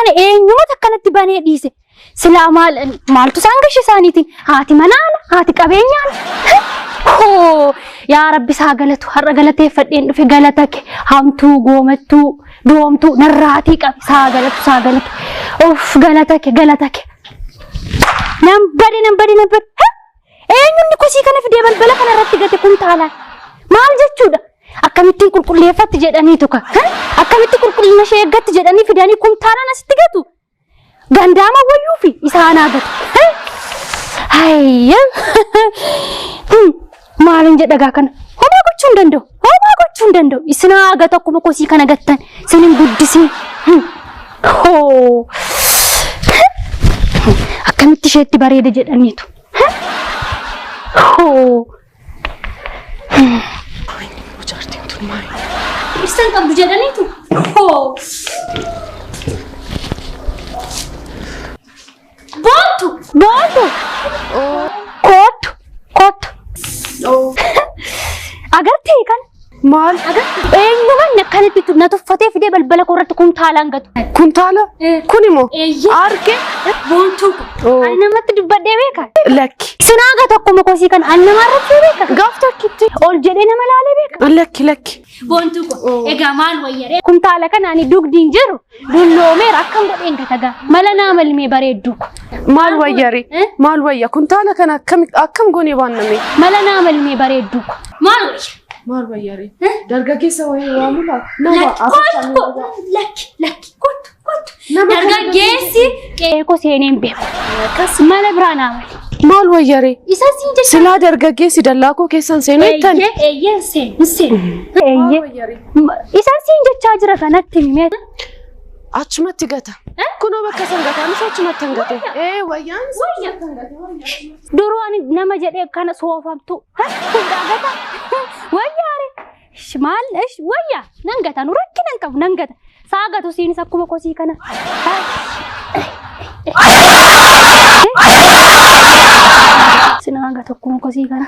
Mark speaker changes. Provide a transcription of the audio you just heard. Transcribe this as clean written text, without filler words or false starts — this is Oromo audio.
Speaker 1: kana eenyumata akkanatti banee dhiise. Silaa maaltu isaan gashi isaaniitiin haati manaana haati qabeenyaan. Yaa Rabbi isaa galatu har'a galateeffadheen dhufe galata kee hamtuu goomattuu doomtuu narraatii qabi isaa galatu. Uff galata kee. Nambadi. Eenyumni kosii kana fidee balbala kana irratti gate kuntaalaan maal jechuudha? Akkamittiin qulqulleeffatti jedhanii tuka. Akkamitti qulqullina ishee eeggatti jedhanii fidanii kuntaalaan asitti gatu. Gandaama wayyuu fi isaanaa gatu. Hayya. Maalin jedhagaa kana? Homaa gochuu hin danda'u. Isinaa gata akkuma kosii kana gattan. Isinin guddisee. Akkamitti isheetti bareeda jedhaniitu. Isaan qabdu jedhaniitu. Boontu. Kootu. Agartee kan?
Speaker 2: Maal?
Speaker 1: Eenyumaan akkanatti na tuffatee fidee balbala koorratti kuntaalaan gatu.
Speaker 2: Kuntaala? Kunimo? Arge?
Speaker 1: Boontu. Ani namatti dubbadhee beeka.
Speaker 2: Lakki.
Speaker 1: Sinaa gata akkuma kosii kan ani namarratti beeka.
Speaker 2: Gaaf tokkitti.
Speaker 1: Ol jedhee nama laalee beeka.
Speaker 2: Lakki.
Speaker 1: Boontu ko. Egaa maal wayyaree? Kuntaala kana ani dugdiin jiru. Dulloomeera akkam godheen gatagaa. Mala naa malmee bareeddu ko.
Speaker 2: Maal wayyaree? Maal wayya? Kuntaala kana akkam goonee baanname?
Speaker 1: Mala naa malmee bareeddu ko. Maal wayya?
Speaker 2: Maal wayyaree? Dargaggeessa wayii waa mul'ata.
Speaker 1: Lakki. Kottu. Dargaggeessi qeeqoo seeneen beeku. Mala biraa naa mali.
Speaker 2: Maal wayyaree?
Speaker 1: Isa siin jecha.
Speaker 2: Silaa dargaggeessi dallaakoo keessan seenuu ittan.
Speaker 1: Eeyyee seenu. Isa siin jechaa jira kanatti himee.
Speaker 2: Achumatti gata. Kunoo bakka san gataanis achumatti hin gate. Wayyaan.
Speaker 1: Duruu ani nama jedhee kana soofamtu. Kundaa gata. Wayyaare. Maal wayyaa nan gata nu rakkina hin qabu nan gata. Saa gatu siinis akkuma kosii kana. Sinaa gatu akkuma kosii kana.